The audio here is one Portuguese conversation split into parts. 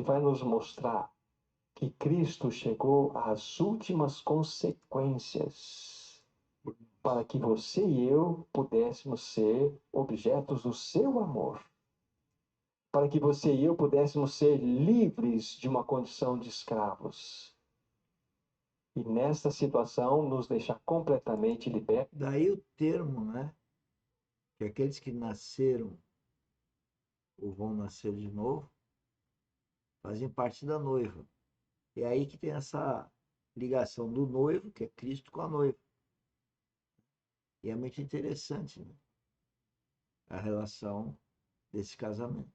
vai nos mostrar que Cristo chegou às últimas consequências para que você e eu pudéssemos ser objetos do seu amor. Para que você e eu pudéssemos ser livres de uma condição de escravos. E nesta situação nos deixar completamente libertos. Daí o termo, né? Que aqueles que nasceram ou vão nascer de novo fazem parte da noiva. É aí que tem essa ligação do noivo, que é Cristo, com a noiva. E é muito interessante, né? A relação desse casamento,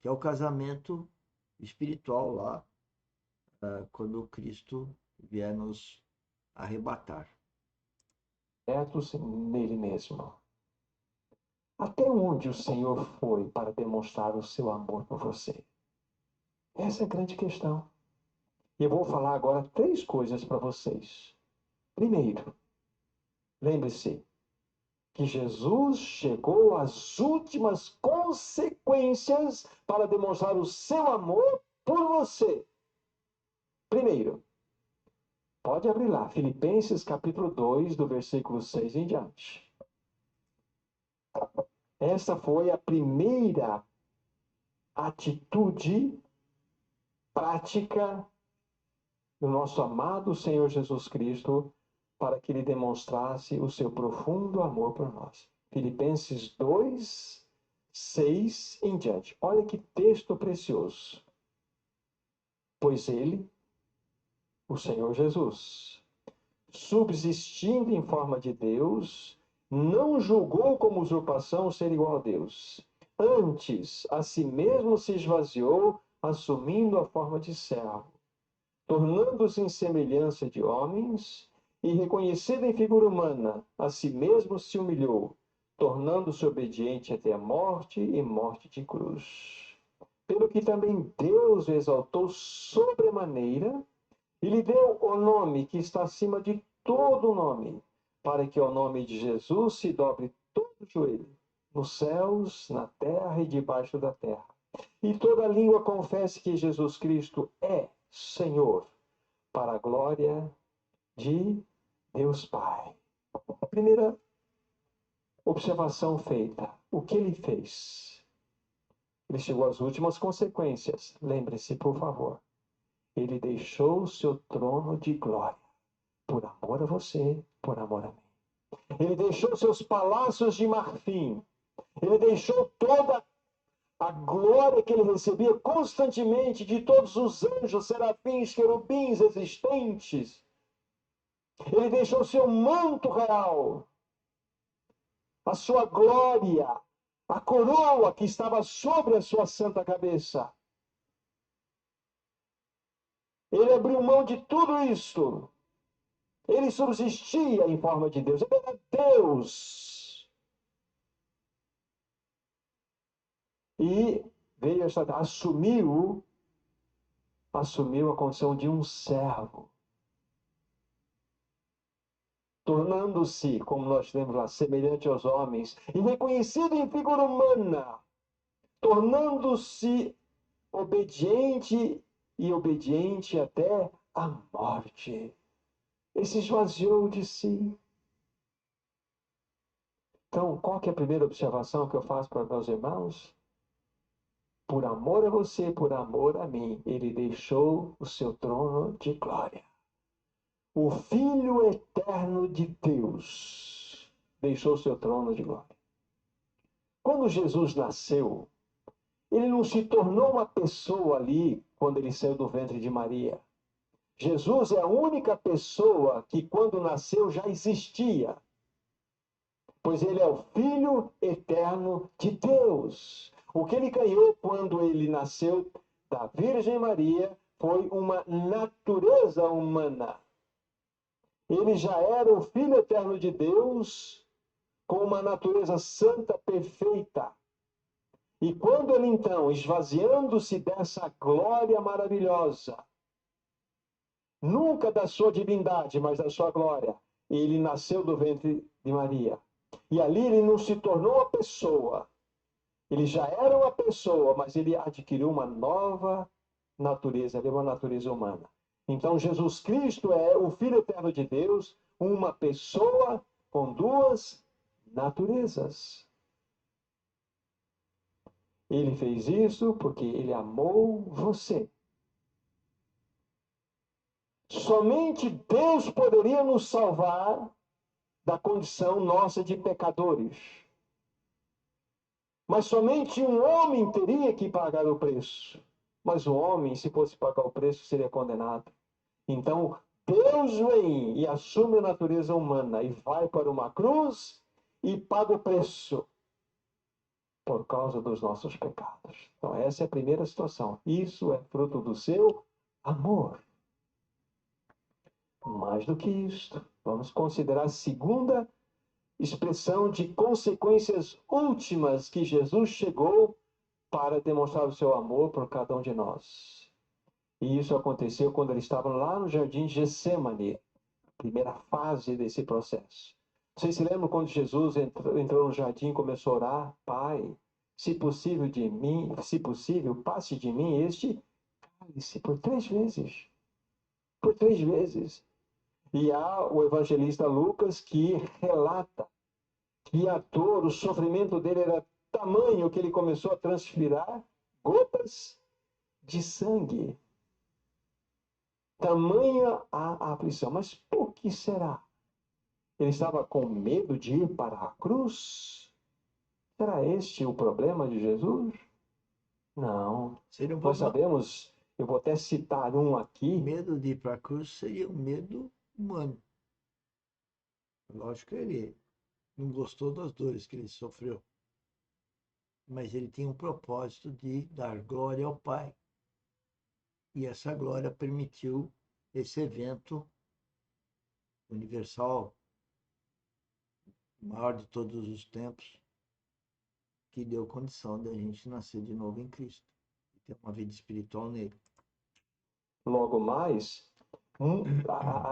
que é o casamento espiritual lá, quando Cristo vier nos arrebatar. Nele mesmo. Até onde o Senhor foi para demonstrar o seu amor por você? Essa é a grande questão. E eu vou falar agora 3 coisas para vocês. Primeiro, lembre-se que Jesus chegou às últimas consequências para demonstrar o seu amor por você. Primeiro, pode abrir lá, Filipenses capítulo 2, do versículo 6 em diante. Essa foi a primeira atitude prática do nosso amado Senhor Jesus Cristo para que ele demonstrasse o seu profundo amor por nós. Filipenses 2, 6 em diante. Olha que texto precioso. Pois ele, o Senhor Jesus, subsistindo em forma de Deus, não julgou como usurpação ser igual a Deus. Antes, a si mesmo se esvaziou, assumindo a forma de servo, tornando-se em semelhança de homens, e reconhecido em figura humana, a si mesmo se humilhou, tornando-se obediente até a morte e morte de cruz. Pelo que também Deus o exaltou sobremaneira, e lhe deu o nome que está acima de todo nome, para que ao nome de Jesus se dobre todo o joelho, nos céus, na terra e debaixo da terra. E toda língua confesse que Jesus Cristo é Senhor, para a glória de Deus Pai. A primeira observação feita, o que ele fez? Ele chegou às últimas consequências. Lembre-se, por favor. Ele deixou o seu trono de glória, por amor a você, por amor a mim. Ele deixou seus palácios de marfim. Ele deixou toda a glória que ele recebia constantemente de todos os anjos, serafins, querubins existentes. Ele deixou seu manto real, a sua glória, a coroa que estava sobre a sua santa cabeça. Ele abriu mão de tudo isto. Ele subsistia em forma de Deus. Ele era Deus. E veio assumiu a condição de um servo, tornando-se, como nós temos lá, semelhante aos homens, e reconhecido em figura humana, tornando-se obediente e obediente até a morte. Ele se esvaziou de si. Então, qual que é a primeira observação que eu faço para meus irmãos? Por amor a você, por amor a mim, ele deixou o seu trono de glória. O Filho eterno de Deus deixou o seu trono de glória. Quando Jesus nasceu, ele não se tornou uma pessoa ali quando ele saiu do ventre de Maria. Jesus é a única pessoa que quando nasceu já existia, pois ele é o Filho eterno de Deus. O que ele ganhou quando ele nasceu da Virgem Maria foi uma natureza humana. Ele já era o Filho eterno de Deus, com uma natureza santa perfeita. E quando ele então, esvaziando-se dessa glória maravilhosa, nunca da sua divindade, mas da sua glória, ele nasceu do ventre de Maria. E ali ele não se tornou uma pessoa. Ele já era uma pessoa, mas ele adquiriu uma nova natureza, a mesma natureza humana. Então, Jesus Cristo é o Filho eterno de Deus, uma pessoa com duas naturezas. Ele fez isso porque ele amou você. Somente Deus poderia nos salvar da condição nossa de pecadores. Mas somente um homem teria que pagar o preço. Mas o homem, se fosse pagar o preço, seria condenado. Então, Deus vem e assume a natureza humana e vai para uma cruz e paga o preço por causa dos nossos pecados. Então, essa é a primeira situação. Isso é fruto do seu amor. Mais do que isto, vamos considerar a segunda expressão de consequências últimas que Jesus chegou para demonstrar o seu amor por cada um de nós. E isso aconteceu quando ele estava lá no jardim de Getsêmani, primeira fase desse processo. Vocês se lembram quando Jesus entrou no jardim e começou a orar? Pai, se possível de mim, se possível, passe de mim este cálice por 3 vezes. Por 3 vezes. E há o evangelista Lucas que relata que a dor, o sofrimento dele era tamanho que ele começou a transpirar gotas de sangue. Tamanha a aflição. Mas por que será? Ele estava com medo de ir para a cruz? Será este o problema de Jesus? Não. Seria um Nós problema. sabemos, eu vou até citar um O aqui. medo de ir para a cruz seria um medo humano. Lógico que ele não gostou das dores que ele sofreu. Mas ele tinha um propósito de dar glória ao Pai. E essa glória permitiu esse evento universal, maior de todos os tempos, que deu condição de a gente nascer de novo em Cristo e ter uma vida espiritual nele. Logo mais,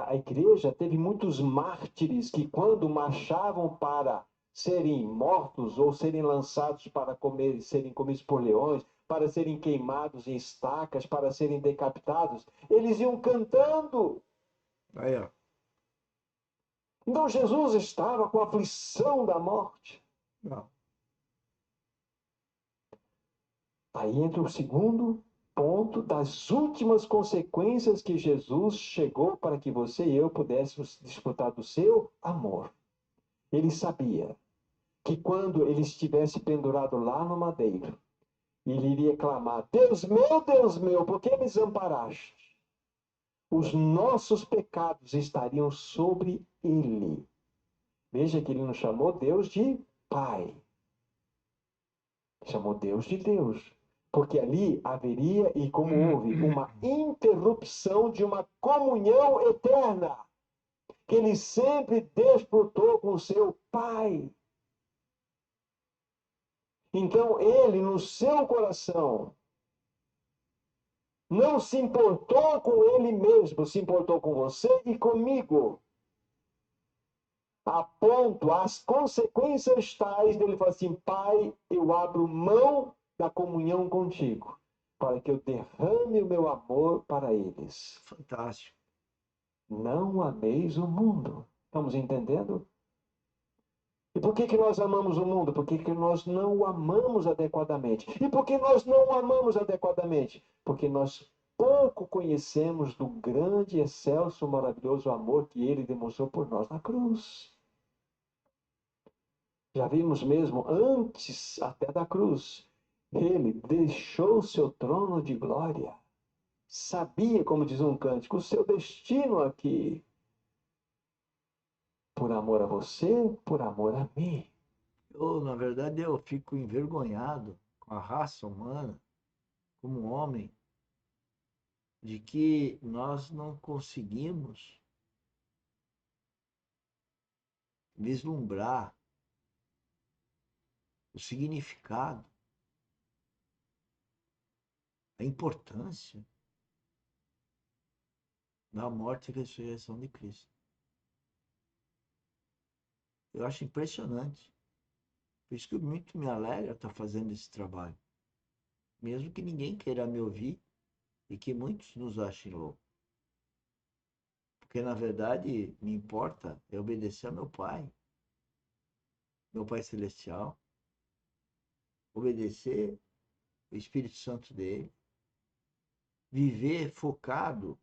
a igreja teve muitos mártires que, quando marchavam para serem mortos ou serem lançados para comer, serem comidos por leões, para serem queimados em estacas, para serem decapitados, eles iam cantando. Aí, ó. Então Jesus estava com a aflição da morte. Não. Aí entra o segundo ponto das últimas consequências que Jesus chegou para que você e eu pudéssemos desfrutar do seu amor. Ele sabia que quando ele estivesse pendurado lá no madeiro, ele iria clamar: Deus meu, por que me desamparaste? Os nossos pecados estariam sobre ele. Veja que ele não chamou Deus de Pai. Chamou Deus de Deus. Porque ali haveria, e como houve, uma interrupção de uma comunhão eterna, que ele sempre desfrutou com seu Pai. Então ele, no seu coração, não se importou com ele mesmo, se importou com você e comigo. A ponto, as consequências tais dele falar assim: Pai, eu abro mão da comunhão contigo, para que eu derrame o meu amor para eles. Fantástico. Não ameis o mundo. Estamos entendendo? E por que nós amamos o mundo? Porque nós não o amamos adequadamente. E por que nós não o amamos adequadamente? Porque nós pouco conhecemos do grande, excelso, maravilhoso amor que ele demonstrou por nós na cruz. Já vimos mesmo antes até da cruz. Ele deixou seu trono de glória. Sabia, como diz um cântico, o seu destino aqui. Por amor a você, por amor a mim. Na verdade, eu fico envergonhado com a raça humana, como homem, de que nós não conseguimos vislumbrar o significado, a importância da morte e ressurreição de Cristo. Eu acho impressionante. Por isso que muito me alegra estar fazendo esse trabalho. Mesmo que ninguém queira me ouvir, e que muitos nos achem loucos. Porque, na verdade, me importa é obedecer ao meu Pai Celestial, obedecer o Espírito Santo dele, viver focado